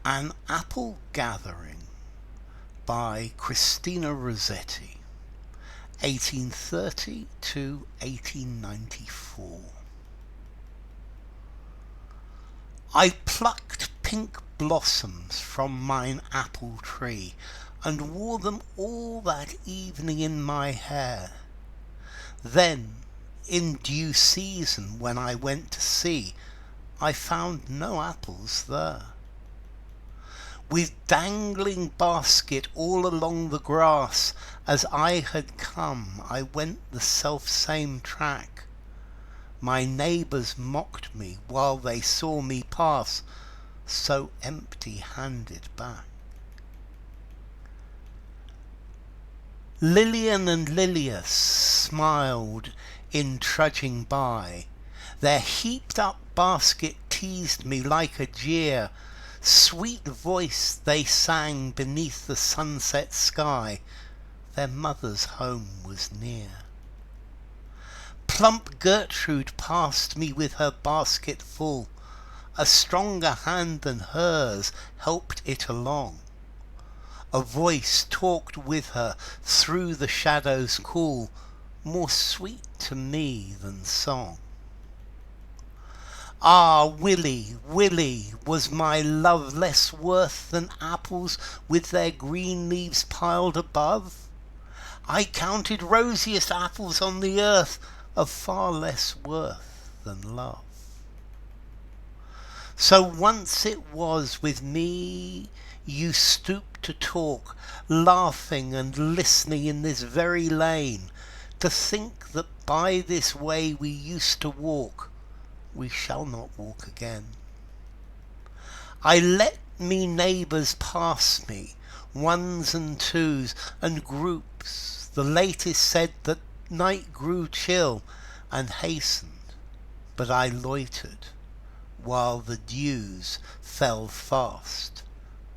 An Apple Gathering by Christina Rossetti, 1830 to 1894. I plucked pink blossoms from mine apple tree, and wore them all that evening in my hair. Then, in due season, when I went to see, I found no apples there. With dangling basket all along the grass, as I had come, I went the self-same track. My neighbours mocked me while they saw me pass, so empty-handed back. Lilian and Lilias smiled in trudging by. Their heaped-up basket teased me like a jeer. Sweet voice they sang beneath the sunset sky. Their mother's home was near. Plump Gertrude passed me with her basket full. A stronger hand than hers helped it along. A voice talked with her through the shadows cool, more sweet to me than song. Ah, Willie, Willie, was my love less worth than apples with their green leaves piled above? I counted rosiest apples on the earth of far less worth than love. So once it was with me you stooped to talk, laughing and listening in this very lane, to think that by this way we used to walk, we shall not walk again. I let me neighbours pass me, ones and twos and groups. The latest said that night grew chill and hastened, but I loitered. While the dews fell fast,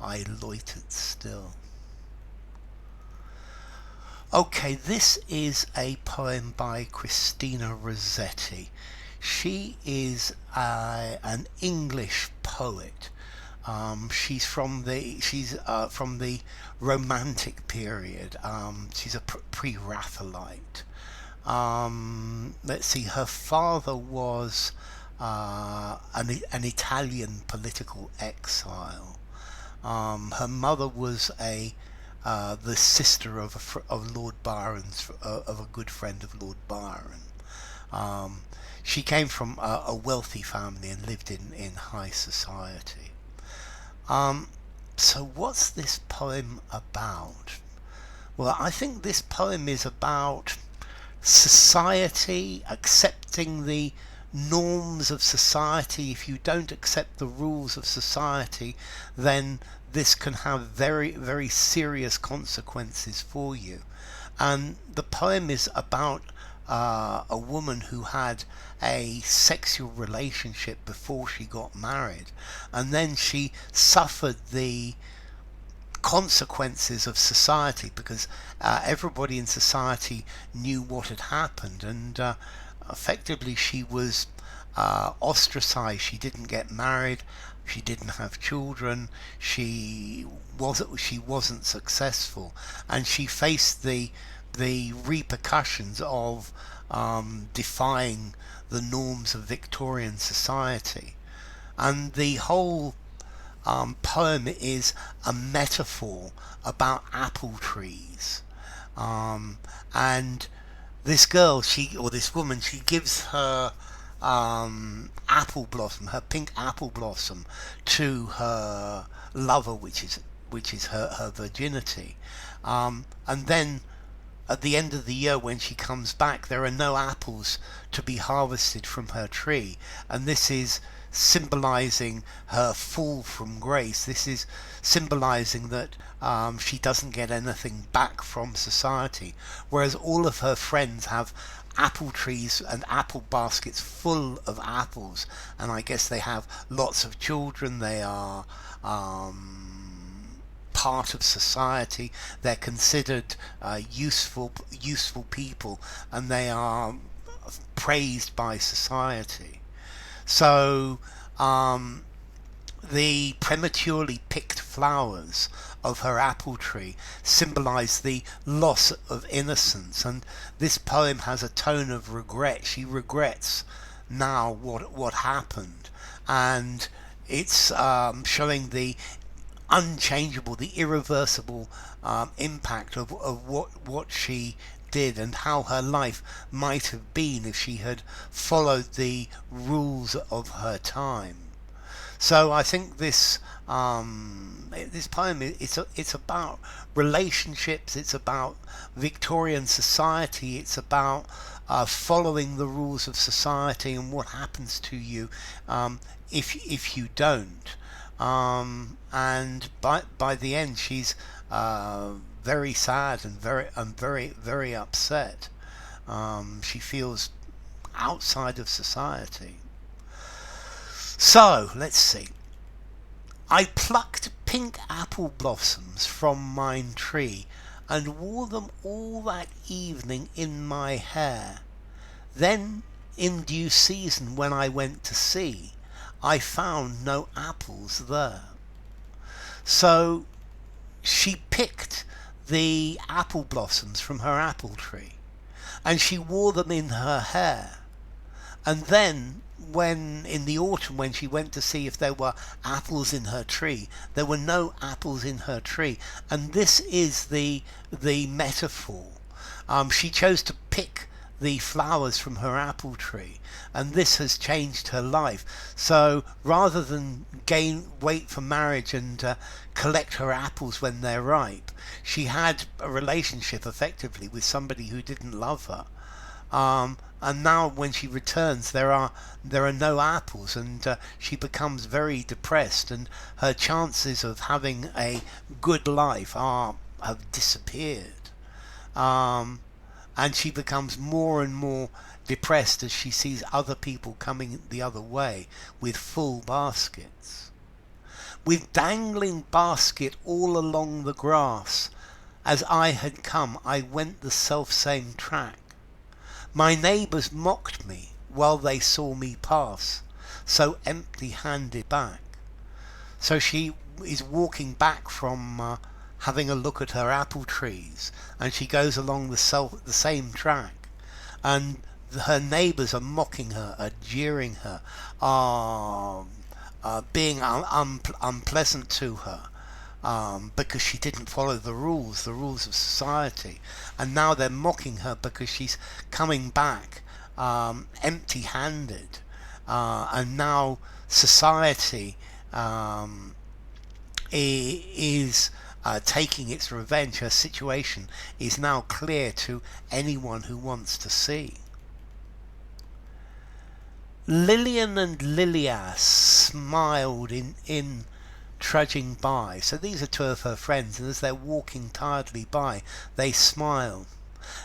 I loitered still. Okay, this is a poem by Christina Rossetti. She is an English poet. She's from the Romantic period. She's a pre-Raphaelite. Let's see. Her father was an Italian political exile. Her mother was the sister of Lord Byron's, of a good friend of Lord Byron. She came from a wealthy family and lived in high society. So what's this poem about? Well, I think this poem is about society, accepting the norms of society. If you don't accept the rules of society, then this can have very, very serious consequences for you. And the poem is about a woman who had a sexual relationship before she got married, and then she suffered the consequences of society, because everybody in society knew what had happened, and effectively she was ostracized. She didn't get married, she didn't have children, she wasn't successful, and she faced the repercussions of defying the norms of Victorian society. And the whole poem is a metaphor about apple trees. And this girl, this woman, she gives her apple blossom, her pink apple blossom, to her lover, which is her virginity. And then at the end of the year, when she comes back, there are no apples to be harvested from her tree, and this is symbolizing her fall from grace. This is symbolizing that she doesn't get anything back from society, whereas all of her friends have apple trees and apple baskets full of apples, and I guess they have lots of children. They are part of society. They're considered useful people, and they are praised by society. So the prematurely picked flowers of her apple tree symbolize the loss of innocence, and this poem has a tone of regret. She regrets now what happened, and it's showing the unchangeable, the irreversible impact of what she did, and how her life might have been if she had followed the rules of her time. So I think this poem, it's about relationships. It's about Victorian society. It's about following the rules of society and what happens to you if you don't. And by the end, she's very sad and very upset. She feels outside of society. So let's see. I plucked pink apple blossoms from mine tree and wore them all that evening in my hair. Then, in due season, when I went to see, I found no apples there. So she picked the apple blossoms from her apple tree and she wore them in her hair. And then, when in the autumn, when she went to see if there were apples in her tree, there were no apples in her tree. And this is the metaphor. She chose to pick the flowers from her apple tree, and this has changed her life. So rather than wait for marriage and collect her apples when they're ripe, she had a relationship effectively with somebody who didn't love her. And now when she returns, there are no apples, and she becomes very depressed, and her chances of having a good life have disappeared. And she becomes more and more depressed as she sees other people coming the other way with full baskets. With dangling basket all along the grass, as I had come, I went the self-same track. My neighbours mocked me while they saw me pass, so empty-handed back. So she is walking back from having a look at her apple trees, and she goes along the same track, and her neighbours are mocking her, are jeering her, are being unpleasant to her. Because she didn't follow the rules of society, and now they're mocking her because she's coming back empty-handed, and now society is taking its revenge. Her situation is now clear to anyone who wants to see. Lilian and Lilias smiled in trudging by. So these are two of her friends, and as they're walking tiredly by, they smile.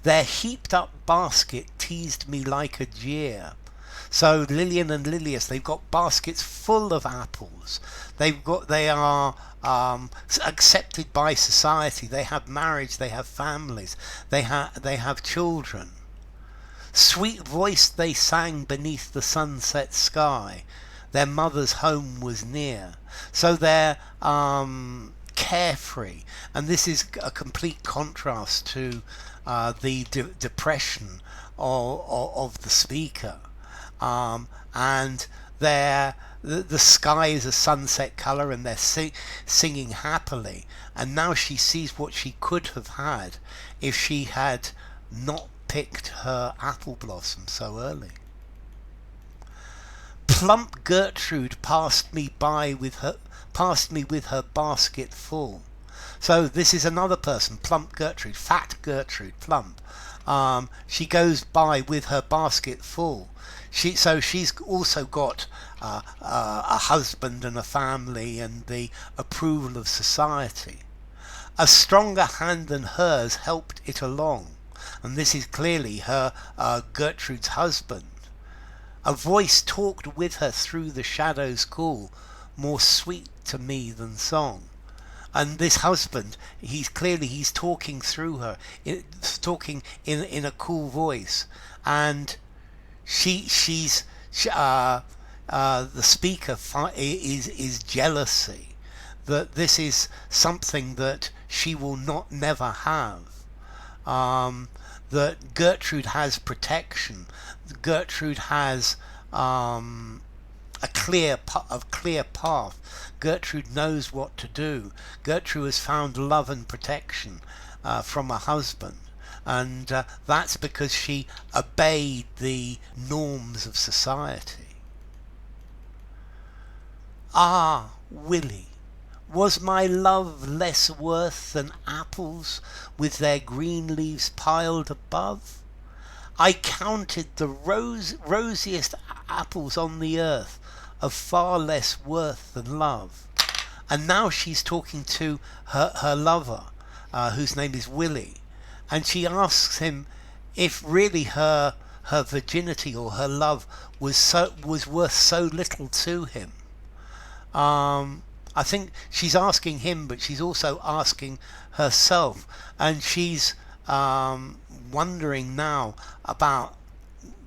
Their heaped-up basket teased me like a jeer. So Lilian and Lilias, they've got baskets full of apples. They are accepted by society. They have marriage. They have families. They have children. Sweet voice they sang beneath the sunset sky. Their mother's home was near. So they're carefree, and this is a complete contrast to the depression of the speaker. And the sky is a sunset colour, and they're singing happily. And now she sees what she could have had if she had not picked her apple blossom so early. Plump Gertrude passed me with her basket full. So this is another person, Plump Gertrude, fat Gertrude, plump. She goes by with her basket full. She's also got a husband and a family and the approval of society. A stronger hand than hers helped it along, and this is clearly her Gertrude's husband. A voice talked with her through the shadows cool, more sweet to me than song. And this husband, he's talking through her, talking in a cool voice, and she's the speaker is jealousy, that this is something that she will not never have. That Gertrude has protection. Gertrude has a clear path. Gertrude knows what to do. Gertrude has found love and protection from her husband, and that's because she obeyed the norms of society. Ah, Willie, was my love less worth than apples with their green leaves piled above? I counted the rosiest apples on the earth of far less worth than love. And now she's talking to her lover, whose name is Willie, and she asks him if really her virginity or her love was worth so little to him. I think she's asking him, but she's also asking herself, and she's wondering now about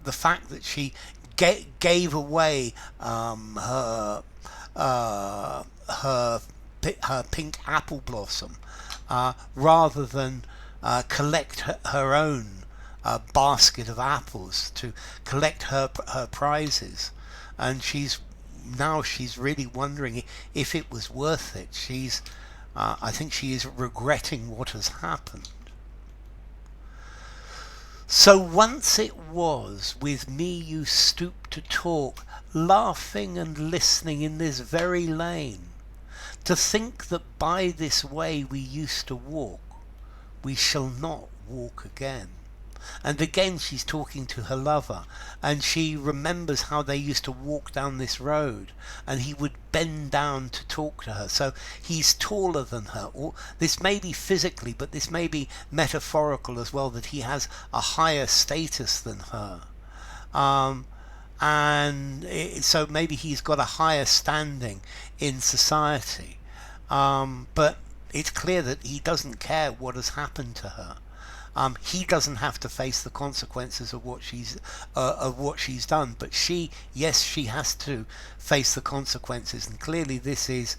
the fact that she gave away her pink apple blossom rather than collect her own basket of apples to collect her prizes, and she's really wondering if it was worth it. I think she is regretting what has happened. So once it was with me you stooped to talk, laughing and listening in this very lane. To think that by this way we used to walk, we shall not walk again. And again she's talking to her lover, and she remembers how they used to walk down this road, and he would bend down to talk to her. So he's taller than her. Or this may be physically, but this may be metaphorical as well, that he has a higher status than her. So maybe he's got a higher standing in society. But it's clear that he doesn't care what has happened to her. He doesn't have to face the consequences of what she's done, but she has to face the consequences, and clearly this is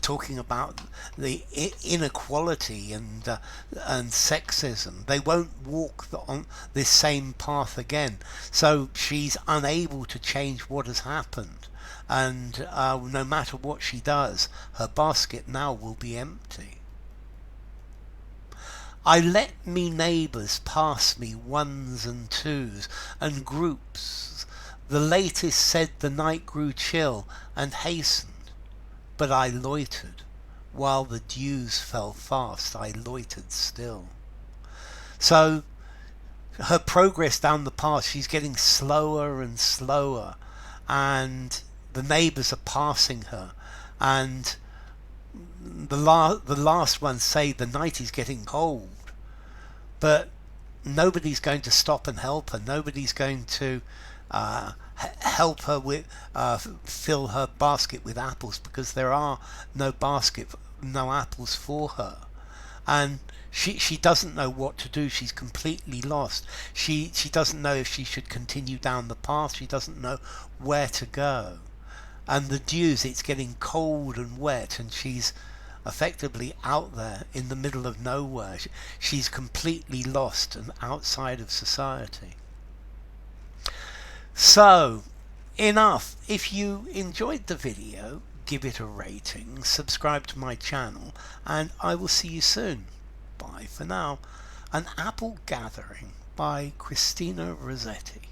talking about the inequality and sexism. They won't walk on this same path again, so she's unable to change what has happened, and no matter what she does, her basket now will be empty. I let me neighbours pass me ones and twos and groups. The latest said the night grew chill and hastened, but I loitered. While the dews fell fast, I loitered still. So her progress down the path, she's getting slower and slower, and the neighbours are passing her, and the last ones say the night is getting cold, but nobody's going to stop and help her. Nobody's going to help her with fill her basket with apples, because there are no apples for her, and she doesn't know what to do. She's completely lost. She doesn't know if she should continue down the path. She doesn't know where to go. And the dews, it's getting cold and wet, and she's effectively out there in the middle of nowhere. She's completely lost and outside of society. So, enough. If you enjoyed the video, give it a rating, subscribe to my channel, and I will see you soon. Bye for now. An Apple Gathering by Christina Rossetti.